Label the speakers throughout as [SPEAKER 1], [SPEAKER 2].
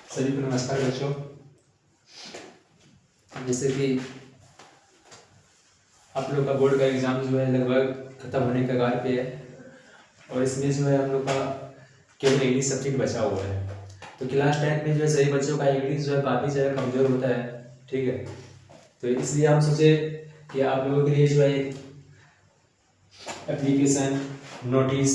[SPEAKER 1] सभी को नमस्कार बच्चों। जैसे कि आप लोग का बोर्ड का एग्ज़ाम जो है लगभग ख़त्म होने के कगार पे है और इसमें जो है हम लोग का केवल इंग्लिश सब्जेक्ट बचा हुआ है। तो क्लास 10 में जो है सभी बच्चों का इंग्लिश जो है काफ़ी ज़्यादा कमज़ोर होता है, ठीक है। तो इसलिए हम सोचे कि आप लोगों के लिए जो है एक एप्लीकेशन, नोटिस,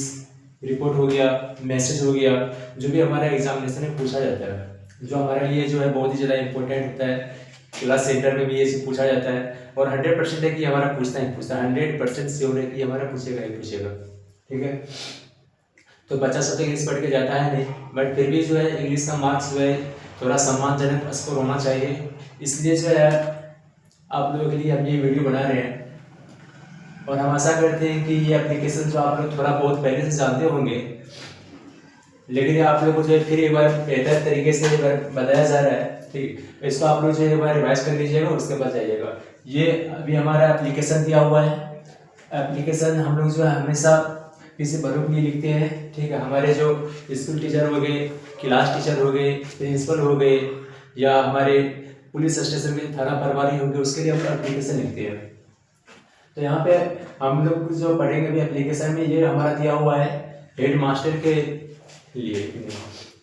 [SPEAKER 1] रिपोर्ट हो गया, मैसेज हो गया, जो भी हमारा एग्जामिनेशन में पूछा जाता है, जो हमारे लिए जो है बहुत ही ज़्यादा इम्पोर्टेंट होता है। क्लास सेंटर में भी ये चीज़ पूछा जाता है और 100% है कि हमारा पूछता ही पूछता है, 100% श्योर है कि हमारा पूछेगा ही पूछेगा, ठीक है। तो बच्चा सब तक इंग्लिश पढ़ के जाता है नहीं, बट फिर भी जो है इंग्लिश का मार्क्स जो है थोड़ा सम्मानजनक स्कोर होना चाहिए। इसलिए जो है आप लोगों के लिए हम ये वीडियो बना रहे हैं और हम आशा करते हैं कि ये एप्लीकेशन जो आप लोग थोड़ा बहुत पहले से जानते होंगे, लेकिन आप लोग को जो है फिर एक बार बेहतर तरीके से एक बार बताया जा रहा है, ठीक। इसको आप लोग जो है एक बार रिवाइज कर लीजिएगा, उसके बाद जाइएगा। ये अभी हमारा एप्लीकेशन दिया हुआ है। एप्लीकेशन हम लोग जो है हमेशा किसी बड़ों के लिए लिखते हैं, ठीक है। हमारे जो स्कूल टीचर हो गए, क्लास टीचर हो गए, प्रिंसिपल हो गए, या हमारे पुलिस स्टेशन के थाना प्रभारी हो गए, उसके लिए हम एप्लीकेशन लिखते हैं। तो यहाँ पे हम लोग जो पढ़ेंगे अभी एप्लीकेशन में, ये हमारा दिया हुआ है हेड मास्टर के लिए।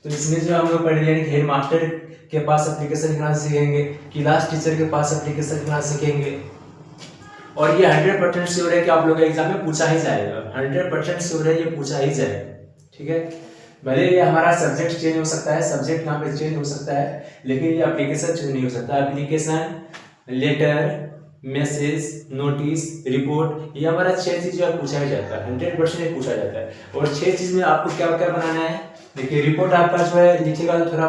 [SPEAKER 1] तो इसमें जो हम लोग पढ़ेंगे हेड मास्टर के पास एप्लीकेशन लिखना सीखेंगे, क्लास टीचर के पास एप्लीकेशन लिखना सीखेंगे। और ये 100% श्योर है कि आप लोग के एग्जाम में पूछा ही जाएगा, 100% श्योर है ये पूछा ही जाएगा, ठीक है। भले ये हमारा सब्जेक्ट चेंज हो सकता है, सब्जेक्ट यहाँ पे चेंज हो सकता है, लेकिन ये एप्लीकेशन चेंज नहीं हो सकता। Application, letter, message, notice, report, ये हमारा 6 चीज जो है पूछा ही जाता है, 100% पूछा जाता है। और 6 चीज में आपको क्या क्या बनाना है। देखिए रिपोर्ट आपका जो है लिखेगा तो थोड़ा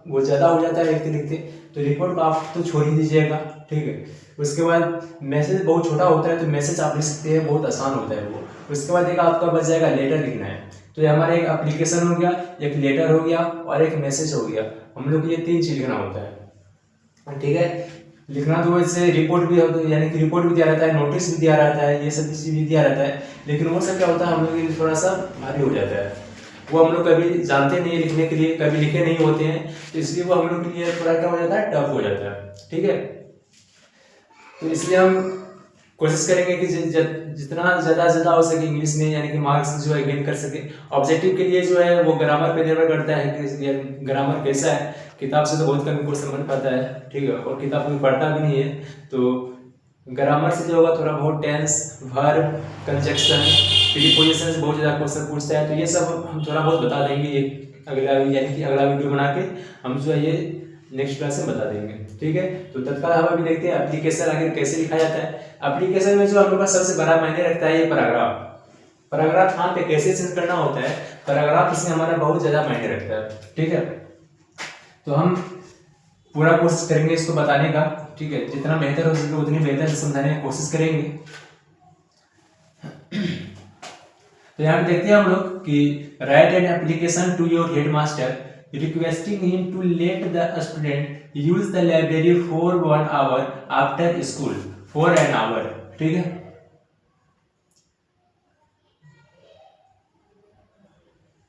[SPEAKER 1] वो ज़्यादा हो जाता है लिखते लिखते, तो रिपोर्ट को आप तो छोड़ ही दीजिएगा, ठीक है। उसके बाद मैसेज बहुत छोटा होता है, तो मैसेज आप लिख सकते हैं, बहुत आसान होता है वो। उसके बाद एक आपका बच जाएगा लेटर लिखना है। तो ये हमारा एक एप्लीकेशन हो गया, एक लेटर हो गया और एक मैसेज हो गया। हम लोग ये 3 चीज लिखना होता है, ठीक है। लिखना तो वैसे रिपोर्ट भी होता है, यानी कि रिपोर्ट भी दिया रहता है, नोटिस भी दिया रहता है, ये सब चीज भी दिया रहता है, लेकिन वो सब क्या होता है हम लोग के लिए थोड़ा सा भारी हो जाता है। वो हम लोग कभी जानते नहीं है लिखने के लिए, कभी लिखे नहीं होते हैं, तो इसलिए वो हम लोग के लिए थोड़ा क्या हो जाता है, टफ हो जाता है, ठीक है। तो इसलिए हम कोशिश करेंगे कि जितना ज़्यादा हो सके इंग्लिश में, यानी कि मार्क्स जो है गेन कर सके। ऑब्जेक्टिव के लिए जो है वो ग्रामर पे निर्भर करता है कि ग्रामर कैसा है। किताब से तो बहुत कम क्वेश्चन बन पाता है, ठीक है, और किताब में पढ़ता भी नहीं है। तो ग्रामर से जो होगा थोड़ा बहुत टेंस, वर्ब, कंजक्शन, प्रीपोजिशन से बहुत ज़्यादा क्वेश्चन पूछता है। तो ये सब हम थोड़ा बहुत बता देंगे ये अगला, यानी कि अगला वीडियो बना के हम जो है ये नेक्स्ट क्लास में बता देंगे, ठीक है। तो तत्काल हम अभी देखते हैं एप्लीकेशन आखिर कैसे लिखा जाता है। एप्लीकेशन में जो हम लोग का सबसे बड़ा मायने रखता है ये पैराग्राफ। पैराग्राफ यहाँ पे कैसे सेंड करना होता है, पैराग्राफ इसमें हमारा बहुत ज्यादा मायने रखता है, ठीक है। तो हम पूरा कोशिश करेंगे इसको बताने का, ठीक है। जितना बेहतर हो सके उतनी बेहतर से समझाने की कोशिश करेंगे। तो यहाँ पे देखते हैं हम लोग कि write an application to your headmaster requesting him to let the student use the library for 1 hour after school, for an hour, ठीक है।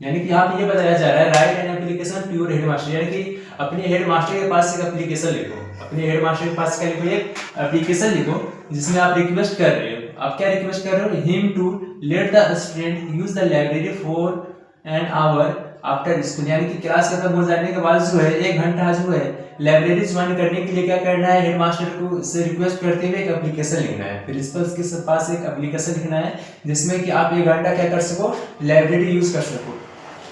[SPEAKER 1] यानी कि यहाँ पे ये बताया जा रहा है write an application to your headmaster, यानी कि अपने हेडमास्टर के पास एक एप्लीकेशन लिखो। अपने हेडमास्टर के पास क्या लिखो, एक एप्लीकेशन लिखो जिसमें आप रिक्वेस्ट कर रहे हो। आप क्या रिक्वेस्ट कर रहे हो, him to let the student use the library for an hour after school, यानी कि क्लास खत्म हो जाने के बाद जो है 1 घंटा जो है लाइब्रेरी ज्वाइन करने के लिए क्या करना है, हेडमास्टर को से रिक्वेस्ट करते हुए एक एप्लीकेशन लिखना है। प्रिंसिपल के पास एक एप्लीकेशन लिखना है जिसमें कि आप 1 घंटा क्या कर सको, लाइब्रेरी यूज कर सको,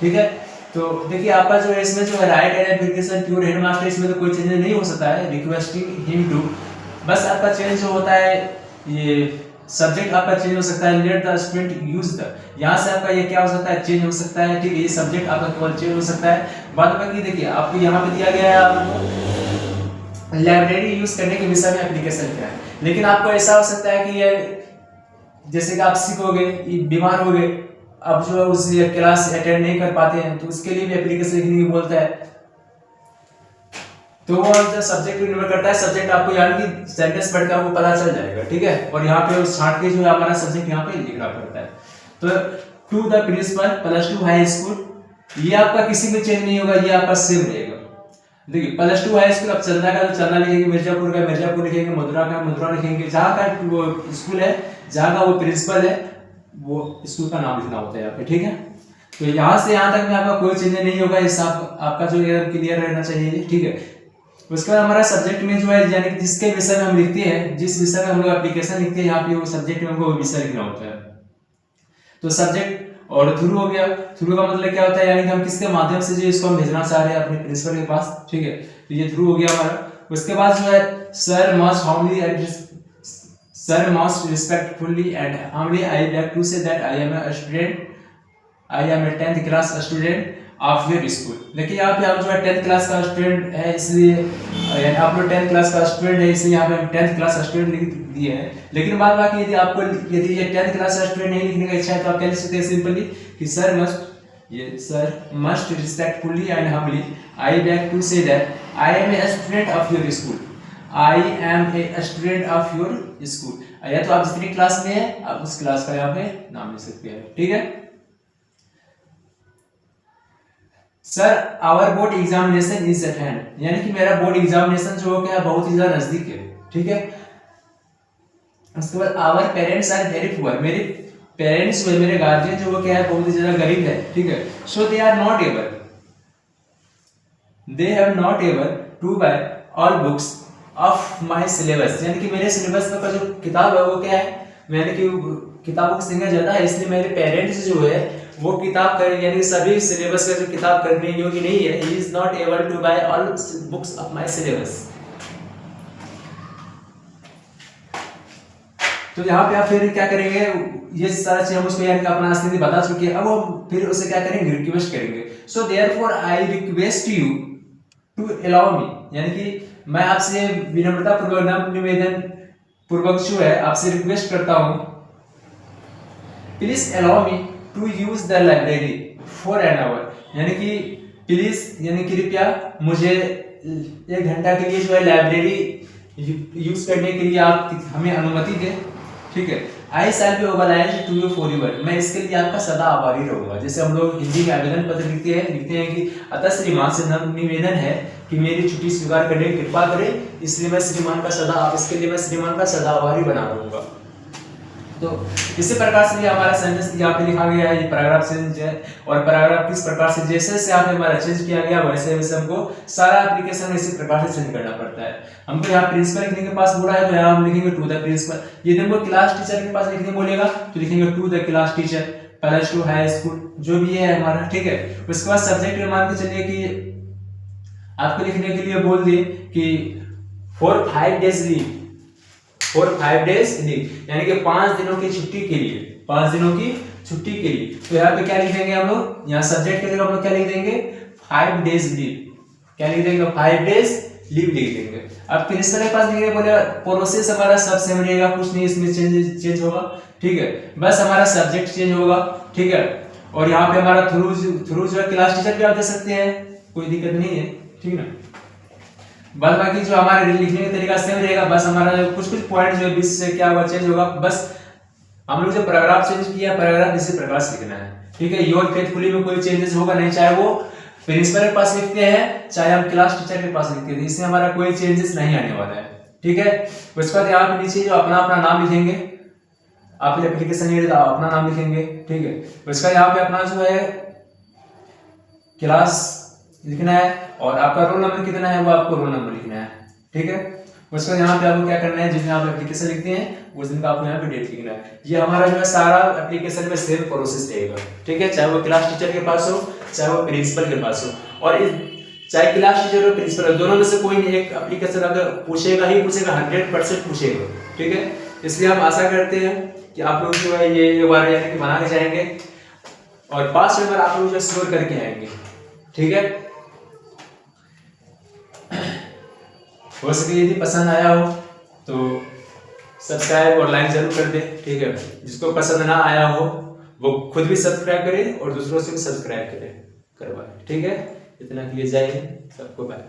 [SPEAKER 1] ठीक है। तो देखिए आपका जो है इसमें जो है write an application to your headmaster, इसमें तो कोई चेंज नहीं हो सकता है, रिक्वेस्टिंग हिम टू। बस आपका चेंज जो होता है ये सब्जेक्ट आपका चेंज हो सकता है, late the student use the, यहाँ से आपका ये क्या हो सकता है, चेंज हो सकता है, ठीक है। ये सब्जेक्ट आपका केवल चेंज हो सकता है। बाद बाकी देखिए आपको यहाँ पे दिया गया है आपको लाइब्रेरी यूज करने के विषय में एप्लीकेशन क्या है, लेकिन आपको ऐसा हो सकता है कि ये जैसे कि आप सिक हो गए, बीमार हो गए, अब जो है उस क्लास अटेंड नहीं कर पाते हैं, तो उसके लिए भी एप्लीकेशन लिखने की बोलता है। तो वो जो सब्जेक्ट पे निर्भर करता है, सब्जेक्ट आपको यानी कि सेंटेंस पढ़ के आपको पता चल जाएगा, ठीक है। और यहाँ पे उस छांट के जो है हमारा सब्जेक्ट यहाँ पे लिखना पड़ता है। तो to the principal +2 high school, ये आपका किसी में चेंज नहीं होगा, ये आपका सेम रहेगा। देखिए +2 हाई स्कूल, अब चंदा का तो चंदा लिखेंगे, मिर्जापुर का मिर्जापुर लिखेंगे, मथुरा का मथुरा लिखेंगे। जहाँ का वो स्कूल है, जहाँ का वो प्रिंसिपल है, वो स्कूल का नाम लिखना होता है यहाँ पे, ठीक है। तो यहाँ से यहाँ तक में आपका कोई चेंज नहीं होगा, इस आपका जो क्लियर रहना चाहिए, ठीक है। उसके बाद हमारा सब्जेक्ट में जो है, यानी जिसके विषय में हम लिखते हैं, जिस विषय में हम लोग एप्लीकेशन लिखते हैं, यहाँ पे वो सब्जेक्ट में हमको विषय लिखना होता है। तो सब्जेक्ट और थ्रू हो गया। थ्रू का मतलब क्या होता है, यानी कि हम किसके माध्यम से जो इसको हम भेजना चाह रहे हैं अपने प्रिंसिपल के पास, ठीक है। तो ये थ्रू हो गया हमारा। उसके बाद जो है सर मस्ट रिस्पेक्टफुली एंड हार्मली I like to say that I am a student, I am a 10th class student of your school. देखिए यहाँ पे आप जो है 10th क्लास का स्टूडेंट है, इसलिए यानी आप लोग 10th क्लास का स्टूडेंट है, इसलिए यहाँ पे हम 10th क्लास स्टूडेंट लिख दिए हैं। लेकिन बाद बाकी यदि आपको यदि ये 10th क्लास का स्टूडेंट नहीं लिखने का इच्छा है, तो आप क्या लिख सकते हैं सिंपली कि sir must respectfully and humbly I beg to say that I am a student of your school, I am a student of your school. या तो आप जितनी क्लास में है आप उस क्लास का यहाँ पे नाम लिख सकते हैं, ठीक है। Sir our board examination is at hand, यानी कि मेरा बोर्ड एग्जामिनेशन जो हो गया बहुत ही ज्यादा नजदीक है, ठीक है। उसके बाद our parents are very poor, मेरे पेरेंट्स व मेरे गार्जियन जो वो क्या है बहुत ही ज्यादा गरीब है, ठीक है। So they have not able to buy all books of my syllabus, यानी कि मेरे सिलेबस का जो किताब है वो क्या है, यानी कि किताबों की संख्या ज्यादा है, इसलिए मेरे पेरेंट्स जो है वो किताब कर यानी सभी सिलेबस का जो किताब करने योग्य नहीं है। He is not able to buy all books of my syllabus. तो यहाँ पे आप फिर क्या करेंगे, ये सारा चीज हम उसको यानी कि अपना स्थिति बता चुके हैं, अब हम फिर उसे क्या करेंगे, रिक्वेस्ट करेंगे। So therefore I request you to allow me, यानी कि मैं आपसे विनम्रता पूर्वक निवेदन पूर्वक जो है आपसे रिक्वेस्ट करता हूँ, please allow me to use the library for an hour, यानी कि प्लीज यानी कृपया मुझे 1 घंटा के लिए जो है लाइब्रेरी यूज करने के लिए आप हमें अनुमति दें, ठीक है। I shall be obliged to you for your, मैं इसके लिए आपका सदा आभारी रहूंगा। जैसे हम लोग हिंदी में आवेदन पत्र लिखते हैं कि अतः श्रीमान से निवेदन है कि मेरी छुट्टी स्वीकार करने की कृपा करें, इसलिए मैं श्रीमान का सदा इसके लिए मैं श्रीमान का सदा आभारी बना रहूंगा। तो इसी प्रकार से ये हमारा सेंटेंस यहाँ पे लिखा गया है, ये पैराग्राफ चेंज है। और पैराग्राफ किस प्रकार से जैसे जैसे यहाँ पे हमारा चेंज किया गया वैसे वैसे हमको सारा एप्लीकेशन इसी प्रकार से चेंज करना पड़ता है। हमको यहाँ प्रिंसिपल लिखने के पास बोला है, तो यहाँ हम लिखेंगे टू द प्रिंसिपल। यदि हमको क्लास टीचर के पास लिखने बोलेगा तो लिखेंगे to the class teacher, +2 high school जो भी है हमारा, ठीक है। उसके बाद सब्जेक्ट में मान के चलिए कि आपको लिखने के लिए बोल दिए कि for 5 days leave, for 5 days leave, यानी कि 5 दिनों की छुट्टी के लिए, 5 दिनों की छुट्टी के लिए। तो यहाँ पे क्या लिख देंगे हम लोग, यहाँ सब्जेक्ट के लिए हम लोग क्या लिख देंगे 5 डेज लीव, क्या लिख देंगे 5 डेज लीव लिख देंगे। अब प्रिंसिपल के पास लिखने बोले प्रोसेस हमारा सब सेम रहेगा, कुछ नहीं इसमें चेंज होगा, ठीक है। बस हमारा सब्जेक्ट चेंज होगा, ठीक है। और यहाँ पे हमारा थ्रू जो है क्लास टीचर भी आप दे सकते हैं, कोई दिक्कत नहीं है, ठीक है ना। बस बाकी जो हमारे लिखने का तरीका सेम रहेगा, बस हमारा कुछ पॉइंट जो है बीच से क्या हुआ चेंज होगा। बस हम लोग जो पैराग्राफ चेंज किया, पैराग्राफ इसी प्रकार से लिखना है, ठीक है। योर फेथफुली में कोई चेंजेस होगा नहीं, चाहे वो प्रिंसिपल के पास लिखते हैं चाहे हम क्लास टीचर के पास लिखते हैं, इसमें हमारा कोई चेंजेस नहीं आने वाला है, ठीक है। उसके बाद यहाँ पे नीचे जो अपना नाम लिखेंगे, आप एप्लीकेशन ये अपना नाम लिखेंगे, ठीक है। उसका यहाँ पे अपना जो है क्लास लिखना है और आपका रोल नंबर कितना है वो आपको रोल नंबर लिखना है, ठीक है। उसके बाद यहाँ पे आपको क्या करना है, जिस दिन आप एप्लीकेशन लिखते हैं उस दिन का आपको यहाँ पे डेट लिखना है। ये हमारा जो है सारा एप्लीकेशन में सेम प्रोसेस रहेगा, ठीक है। चाहे वो क्लास टीचर के पास हो चाहे वो प्रिंसिपल के पास हो, और चाहे क्लास टीचर और प्रिंसिपल दोनों में से कोई एक एप्लीकेशन अगर पूछेगा ही पूछेगा, 100% पूछेगा, ठीक है। इसलिए हम आशा करते हैं कि आप लोग जो है ये बार यानी कि बना के जाएंगे और 5 नंबर आप लोग जो स्कोर करके आएंगे, ठीक है। हो सके यदि पसंद आया हो तो सब्सक्राइब और लाइक जरूर कर दे, ठीक है। जिसको पसंद ना आया हो वो खुद भी सब्सक्राइब करे और दूसरों से भी सब्सक्राइब करे करवाए, ठीक है। इतना के लिए जय हिंद, सबको बाय।